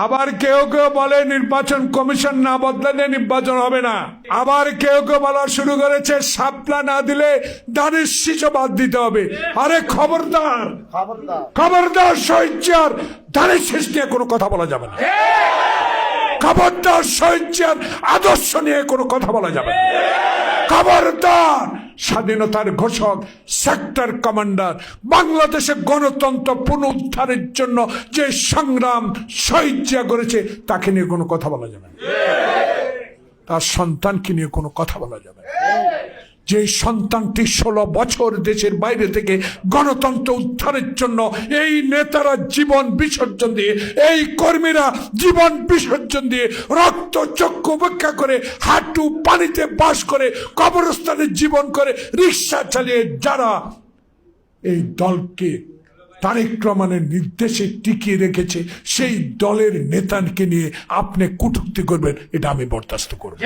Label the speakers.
Speaker 1: আবার কেউ কেউ বলে নির্বাচন কমিশন না বদলালে নির্বাচন হবে না। আবার কেউ কেউ বলা শুরু করেছে শাপলা না দিলে ধানের শীষও বাদ দিতে হবে। আরে খবরদার, খবরদার, শহীদ ধানের শীষ নিয়ে কোনো কথা বলা যাবে না। খবরদার, শহীদ আদর্শ নিয়ে কোনো কথা বলা যাবে না। খবরদার, স্বাধীনতার ঘোষক, সেক্টর কমান্ডার, বাংলাদেশে গণতন্ত্র পুনরুদ্ধারের জন্য যে সংগ্রাম শহীদ জিয়া করেছে তাকে নিয়ে কোনো কথা বলা যাবে না। তার সন্তানকে নিয়ে কোনো কথা বলা যাবে না। যে সন্তানটি 16 বছর দেশের বাইরে থেকে গণতন্ত্র উদ্ধারের জন্য এই নেতারা জীবন বিসর্জন দিয়ে, এই কর্মীরা জীবন বিসর্জন দিয়ে, রক্ত চক্ষু উপেক্ষা করে, হাঁটু পানিতে বাস করে, কবরস্থানে জীবন করে, রিক্সা চালিয়ে যারা এই দলকে তারেক রহমানের নির্দেশে টিকিয়ে রেখেছে, সেই দলের নেতাকে নিয়ে আপনি কটূক্তি করবেন, এটা আমি বরদাস্ত করব।